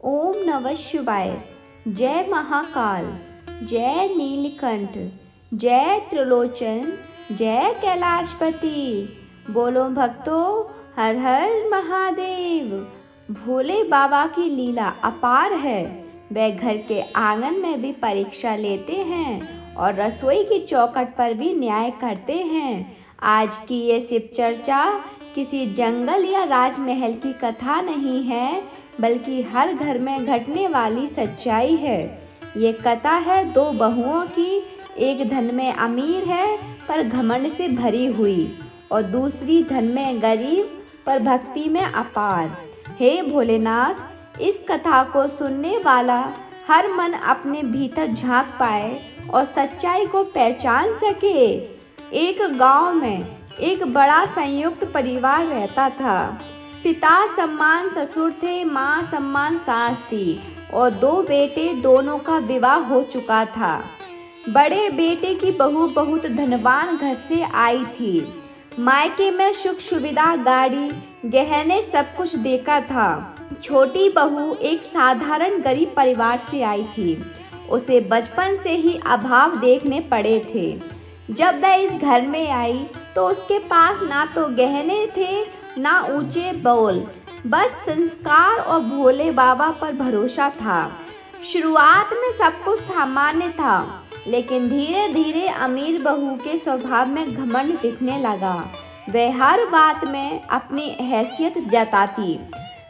ओम नमः शिवाय। जय महाकाल, जय नीलकंठ, जय त्रिलोचन, जय कैलाशपति। बोलो भक्तों, हर हर महादेव। भोले बाबा की लीला अपार है। वे घर के आंगन में भी परीक्षा लेते हैं और रसोई की चौखट पर भी न्याय करते हैं। आज की ये शिव चर्चा किसी जंगल या राजमहल की कथा नहीं है, बल्कि हर घर में घटने वाली सच्चाई है। ये कथा है दो बहुओं की। एक धन में अमीर है पर घमंड से भरी हुई, और दूसरी धन में गरीब पर भक्ति में अपार। हे भोलेनाथ, इस कथा को सुनने वाला हर मन अपने भीतर झांक पाए और सच्चाई को पहचान सके। एक गांव में एक बड़ा संयुक्त परिवार रहता था। पिता सम्मान ससुर थे, माँ सम्मान सास थी और दो बेटे, दोनों का विवाह हो चुका था। बड़े बेटे की बहू बहुत धनवान घर से आई थी। मायके में सुख सुविधा, गाड़ी, गहने सब कुछ देखा था। छोटी बहू एक साधारण गरीब परिवार से आई थी। उसे बचपन से ही अभाव देखने पड़े थे। जब वह इस घर में आई तो उसके पास ना तो गहने थे ना ऊंचे बोल, बस संस्कार और भोले बाबा पर भरोसा था। शुरुआत में सब कुछ सामान्य था, लेकिन धीरे धीरे अमीर बहू के स्वभाव में घमंड दिखने लगा। वह हर बात में अपनी हैसियत जताती।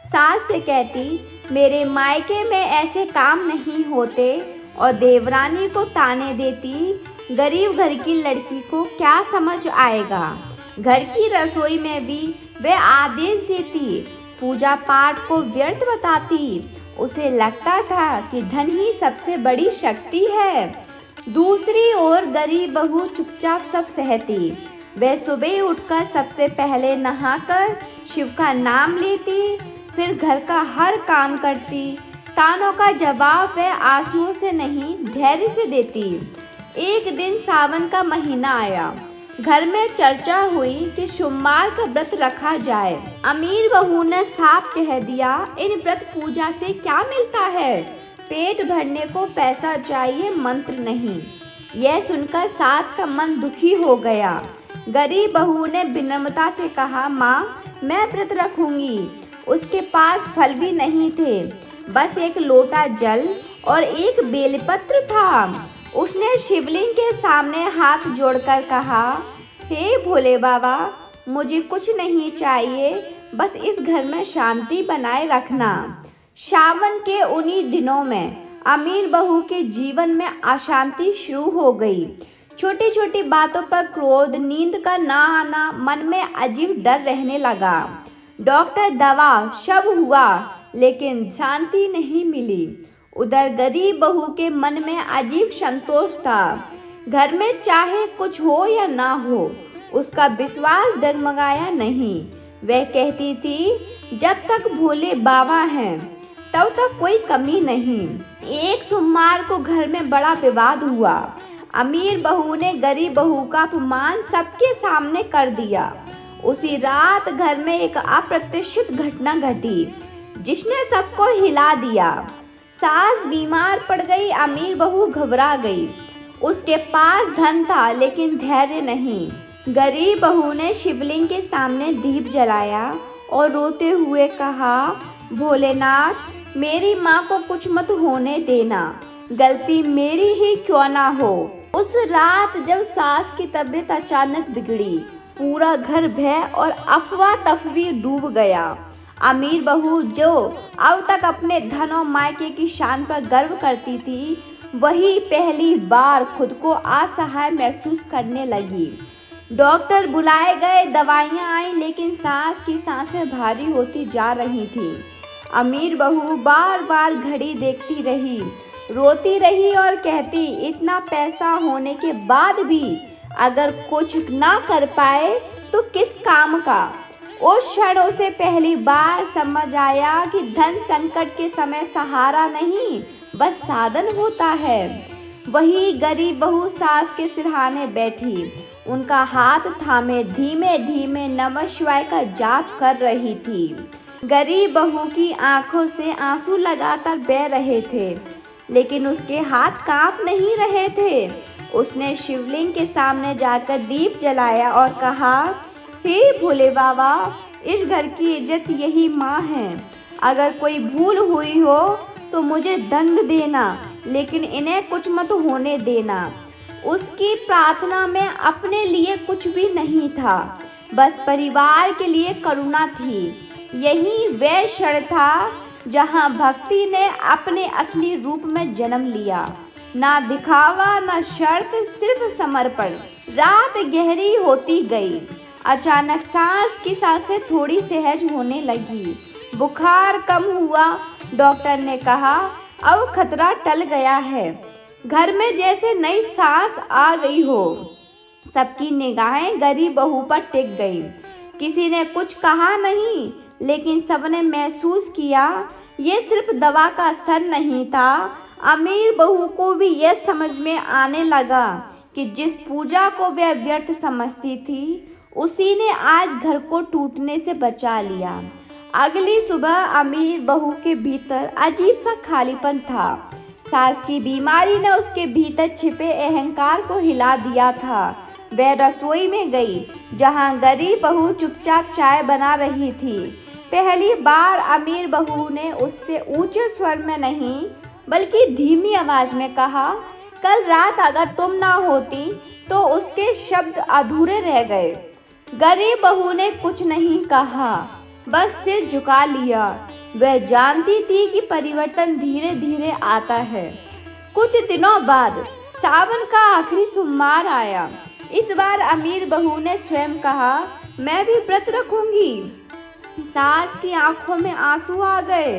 सास से कहती, मेरे मायके में ऐसे काम नहीं होते, और देवरानी को ताने देती, गरीब घर की लड़की को क्या समझ आएगा। घर की रसोई में भी वे आदेश देती, पूजा पाठ को व्यर्थ बताती। उसे लगता था कि धन ही सबसे बड़ी शक्ति है। दूसरी ओर गरीब बहू चुपचाप सब सहती। वह सुबह उठकर सबसे पहले नहाकर शिव का नाम लेती, फिर घर का हर काम करती। तानों का जवाब वह आंसुओं से नहीं, धैर्य से देती। एक दिन सावन का महीना आया। घर में चर्चा हुई कि सोमवार का व्रत रखा जाए। अमीर बहू ने साफ कह दिया, इन व्रत पूजा से क्या मिलता है, पेट भरने को पैसा चाहिए, मंत्र नहीं। यह सुनकर सास का मन दुखी हो गया। गरीब बहू ने विनम्रता से कहा, माँ, मैं व्रत रखूंगी। उसके पास फल भी नहीं थे, बस एक लोटा जल और एक बेलपत्र था। उसने शिवलिंग के सामने हाथ जोड़कर कहा, हे भोले बाबा, मुझे कुछ नहीं चाहिए, बस इस घर में शांति बनाए रखना। सावन के उन्हीं दिनों में अमीर बहू के जीवन में अशांति शुरू हो गई। छोटी छोटी बातों पर क्रोध, नींद का ना आना, मन में अजीब डर रहने लगा। डॉक्टर, दवा, सब हुआ, लेकिन शांति नहीं मिली। उधर गरीब बहू के मन में अजीब संतोष था। घर में चाहे कुछ हो या ना हो, उसका विश्वास डगमगाया नहीं। वह कहती थी, जब तक भोले बाबा हैं तब तक कोई कमी नहीं। एक सोमवार को घर में बड़ा विवाद हुआ। अमीर बहू ने गरीब बहू का अपमान सबके सामने कर दिया। उसी रात घर में एक अप्रत्याशित घटना घटी, जिसने सबको हिला दिया। सास बीमार पड़ गई, अमीर बहू घबरा गई। उसके पास धन था, लेकिन धैर्य नहीं। गरीब बहू ने शिवलिंग के सामने दीप जलाया और रोते हुए कहा, भोलेनाथ, मेरी माँ को कुछ मत होने देना, गलती मेरी ही क्यों ना हो। उस रात जब सास की तबीयत अचानक बिगड़ी, पूरा घर भय और अफवाह तफवी डूब गया। अमीर बहू, जो अब तक अपने धन और मायके की शान पर गर्व करती थी, वही पहली बार खुद को असहाय महसूस करने लगी। डॉक्टर बुलाए गए, दवाइयाँ आई, लेकिन सास की सांसें भारी होती जा रही थी। अमीर बहू बार बार घड़ी देखती रही, रोती रही और कहती, इतना पैसा होने के बाद भी अगर कुछ ना कर पाए तो किस काम का। उस क्षण उसे पहली बार समझ आया कि धन संकट के समय सहारा नहीं, बस साधन होता है। वही गरीब बहू सास के सिरहाने बैठी, उनका हाथ थामे धीमे धीमे नमः शिवाय का जाप कर रही थी। गरीब बहू की आंखों से आंसू लगातार बह रहे थे, लेकिन उसके हाथ कांप नहीं रहे थे। उसने शिवलिंग के सामने जाकर दीप जलाया और कहा, हे भोले बाबा, इस घर की इज्जत यही माँ है। अगर कोई भूल हुई हो तो मुझे दंड देना, लेकिन इन्हें कुछ मत होने देना। उसकी प्रार्थना में अपने लिए कुछ भी नहीं था, बस परिवार के लिए करुणा थी। यही वह क्षण था जहां भक्ति ने अपने असली रूप में जन्म लिया। ना दिखावा, ना शर्त, सिर्फ समर्पण। रात गहरी होती गई। अचानक सांस की सांसें थोड़ी सहज होने लगी। बुखार कम हुआ। डॉक्टर ने कहा, अब खतरा टल गया है। घर में जैसे नई सांस आ गई हो। सबकी निगाहें गरीब बहू पर टिक गई। किसी ने कुछ कहा नहीं, लेकिन सबने महसूस किया ये सिर्फ दवा का असर नहीं था। अमीर बहू को भी यह समझ में आने लगा कि जिस पूजा को वह व्यर्थ समझती थी, उसी ने आज घर को टूटने से बचा लिया। अगली सुबह अमीर बहू के भीतर अजीब सा खालीपन था। सास की बीमारी ने उसके भीतर छिपे अहंकार को हिला दिया था। वह रसोई में गई, जहां गरीब बहू चुपचाप चाय बना रही थी। पहली बार अमीर बहू ने उससे ऊंचे स्वर में नहीं, बल्कि धीमी आवाज में कहा, कल रात अगर तुम ना होती तो उसके शब्द अधूरे रह गए। गरीब बहू ने कुछ नहीं कहा, बस सिर झुका लिया। वह जानती थी कि परिवर्तन धीरे धीरे आता है। कुछ दिनों बाद सावन का आखिरी सोमवार आया। इस बार अमीर बहू ने स्वयं कहा, मैं भी व्रत रखूंगी। सास की आंखों में आंसू आ गए।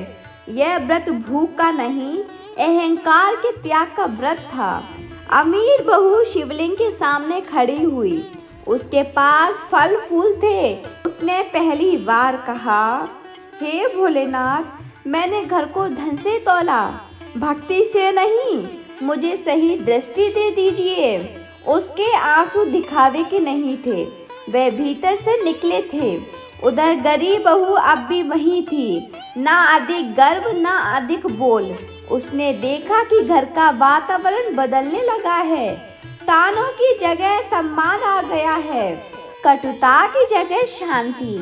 यह व्रत भूख का नहीं, अहंकार के त्याग का व्रत था। अमीर बहू शिवलिंग के सामने खड़ी हुई। उसके पास फल फूल थे। उसने पहली बार कहा, हे भोलेनाथ, मैंने घर को धन से तौला, भक्ति से नहीं। मुझे सही दृष्टि दे दीजिए। उसके आंसू दिखावे के नहीं थे, वे भीतर से निकले थे। उधर गरीब बहू अब भी वहीं थी, ना अधिक गर्व, ना अधिक बोल। उसने देखा कि घर का वातावरण बदलने लगा है। तानों की जगह सम्मान आ गया है, कटुता की जगह शांति।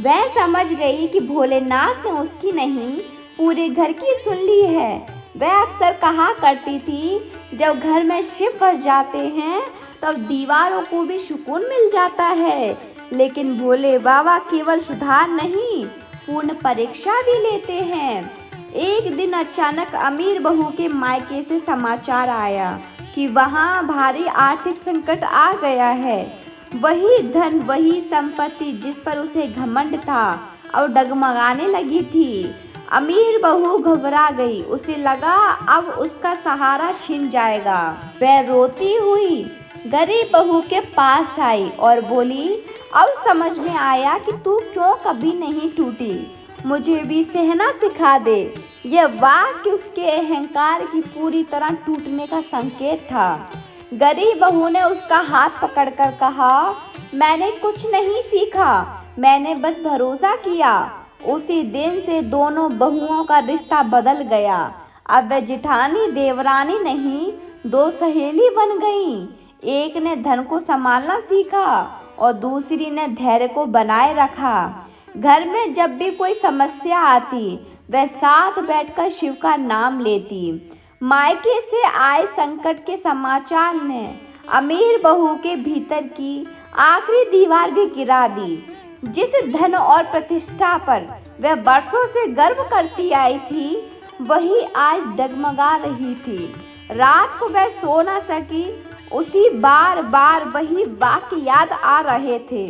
वह समझ गई कि भोलेनाथ ने उसकी नहीं, पूरे घर की सुन ली है। वह अक्सर कहा करती थी, जब घर में शिव बस जाते हैं तब दीवारों को भी सुकून मिल जाता है। लेकिन भोले बाबा केवल सुधार नहीं, पूर्ण परीक्षा भी लेते हैं। एक दिन अचानक अमीर बहू के मायके से समाचार आया कि वहाँ भारी आर्थिक संकट आ गया है। वही धन, वही संपत्ति जिस पर उसे घमंड था, और डगमगाने लगी थी। अमीर बहू घबरा गई। उसे लगा अब उसका सहारा छिन जाएगा। वह रोती हुई गरीब बहू के पास आई और बोली, अब समझ में आया कि तू क्यों कभी नहीं टूटी। मुझे भी सहना सिखा दे। यह वाक्य उसके अहंकार की पूरी तरह टूटने का संकेत था। गरीब बहू ने उसका हाथ पकड़कर कहा, मैंने कुछ नहीं सीखा, मैंने बस भरोसा किया। उसी दिन से दोनों बहुओं का रिश्ता बदल गया। अब वे जिठानी देवरानी नहीं, दो सहेली बन गईं। एक ने धन को संभालना सीखा और दूसरी ने धैर्य को बनाए रखा। घर में जब भी कोई समस्या आती, वह साथ बैठकर शिव का नाम लेती। मायके से आए संकट के समाचार ने अमीर बहू के भीतर की आखिरी दीवार भी गिरा दी। जिस धन और प्रतिष्ठा पर वह बरसों से गर्व करती आई थी, वही आज डगमगा रही थी। रात को वह सो न सकी। उसी बार बार वही वाक्य याद आ रहे थे,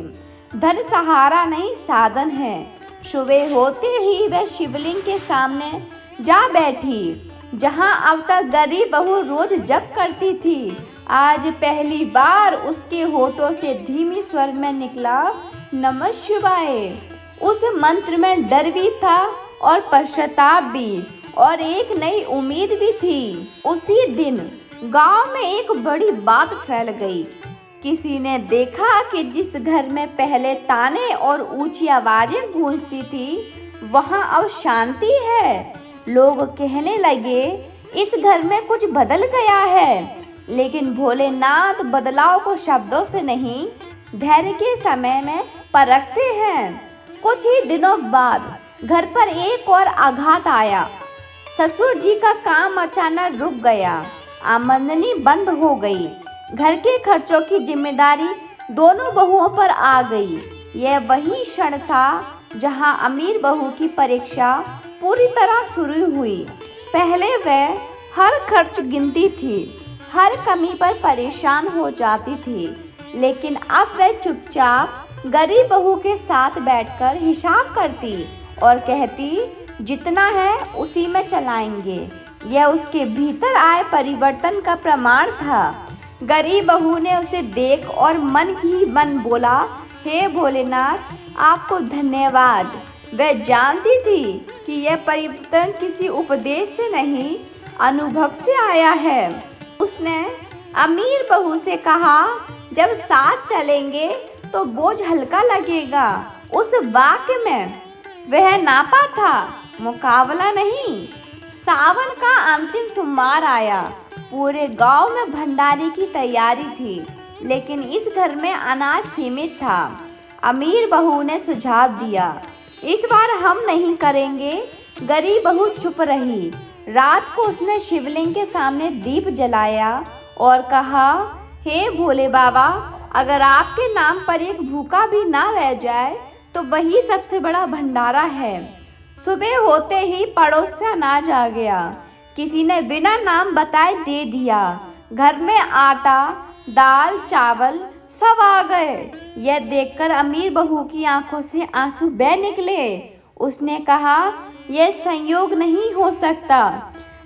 धन सहारा नहीं, साधन है। सुबह होते ही वह शिवलिंग के सामने जा बैठी, जहां अब तक गरीब बहू रोज जप करती थी। आज पहली बार उसके होठों से धीमी स्वर में निकला, नमः शिवाय। उस मंत्र में डर भी था और पश्चाताप भी, और एक नई उम्मीद भी थी। उसी दिन गांव में एक बड़ी बात फैल गई। किसी ने देखा कि जिस घर में पहले ताने और ऊंची आवाजें गूंजती थी, वहाँ अब शांति है। लोग कहने लगे इस घर में कुछ बदल गया है, लेकिन भोलेनाथ बदलाव को शब्दों से नहीं, धैर्य के समय में परखते हैं। कुछ ही दिनों बाद घर पर एक और आघात आया। ससुर जी का काम अचानक रुक गया, आमदनी बंद हो गई। घर के खर्चों की जिम्मेदारी दोनों बहुओं पर आ गई। यह वही क्षण था जहां अमीर बहू की परीक्षा पूरी तरह शुरू हुई। पहले वह हर खर्च गिनती थी, हर कमी पर परेशान हो जाती थी, लेकिन अब वह चुपचाप गरीब बहू के साथ बैठकर हिसाब करती और कहती, जितना है उसी में चलाएंगे। यह उसके भीतर आए परिवर्तन का प्रमाण था। गरीब बहू ने उसे देख और मन ही मन बोला, हे भोलेनाथ, आपको धन्यवाद। वह जानती थी कि यह परिवर्तन किसी उपदेश से नहीं, अनुभव से आया है। उसने अमीर बहू से कहा, जब साथ चलेंगे तो बोझ हल्का लगेगा। उस वाक्य में वह नापा था, मुकाबला नहीं। सावन का अंतिम सोमवार आया। पूरे गांव में भंडारे की तैयारी थी, लेकिन इस घर में अनाज सीमित था। अमीर बहू ने सुझाव दिया, इस बार हम नहीं करेंगे। गरीब बहू चुप रही। रात को उसने शिवलिंग के सामने दीप जलाया और कहा, हे भोले बाबा, अगर आपके नाम पर एक भूखा भी ना रह जाए तो वही सबसे बड़ा भंडारा है। सुबह होते ही पड़ोस से अनाज आ गया। किसी ने बिना नाम बताए दे दिया। घर में आटा, दाल, चावल सब आ गए। यह देखकर अमीर बहू की आंखों से आंसू बह निकले। उसने कहा, यह संयोग नहीं हो सकता।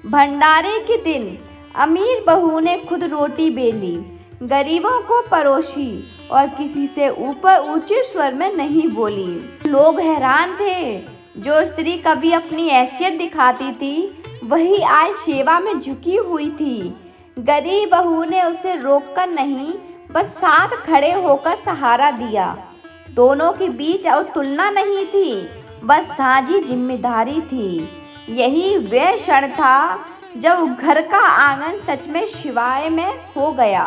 भंडारे के दिन अमीर बहू ने खुद रोटी बेली, गरीबों को परोसी और किसी से ऊपर ऊंचे स्वर में नहीं बोली। लोग हैरान थे। जो स्त्री कभी अपनी हैसियत दिखाती थी, वही आज सेवा में झुकी हुई थी। गरीब बहू ने उसे रोककर नहीं, बस साथ खड़े होकर सहारा दिया। दोनों के बीच अब तुलना नहीं थी, बस साझी जिम्मेदारी थी। यही वह क्षण था जब घर का आंगन सच में शिवाय में हो गया।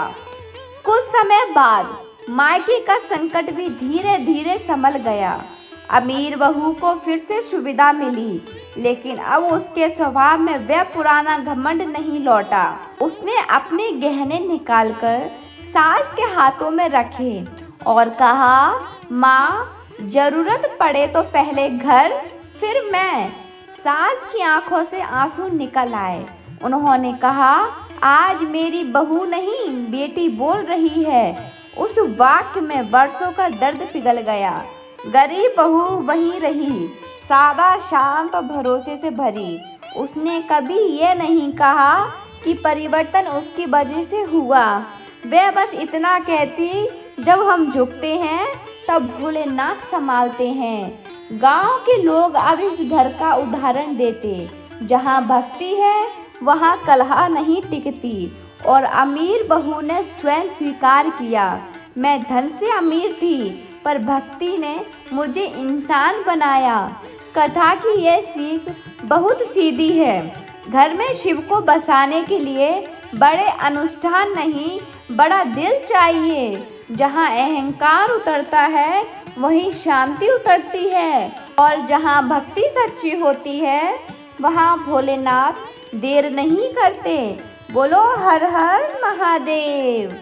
कुछ समय बाद मायके का संकट भी धीरे धीरे संभल गया। अमीर बहू को फिर से सुविधा मिली, लेकिन अब उसके स्वभाव में वह पुराना घमंड नहीं लौटा। उसने अपने गहने निकालकर सास के हाथों में रखे और कहा, माँ, जरूरत पड़े तो पहले घर, फिर मैं। सास की आंखों से आंसू निकल आए। उन्होंने कहा, आज मेरी बहू नहीं, बेटी बोल रही है। उस वाक्य में वर्षों का दर्द पिघल गया। गरीब बहू वहीं रही, सादा, शांत और भरोसे से भरी। उसने कभी ये नहीं कहा कि परिवर्तन उसकी वजह से हुआ। वह बस इतना कहती, जब हम झुकते हैं तब भोलेनाथ संभालते हैं। गांव के लोग अब इस घर का उदाहरण देते, जहां भक्ति है वहां कलह नहीं टिकती। और अमीर बहू ने स्वयं स्वीकार किया, मैं धन से अमीर थी, पर भक्ति ने मुझे इंसान बनाया। कथा की यह सीख बहुत सीधी है। घर में शिव को बसाने के लिए बड़े अनुष्ठान नहीं, बड़ा दिल चाहिए। जहाँ अहंकार उतरता है, वहीं शांति उतरती है। और जहाँ भक्ति सच्ची होती है, वहाँ भोलेनाथ देर नहीं करते। बोलो हर हर महादेव।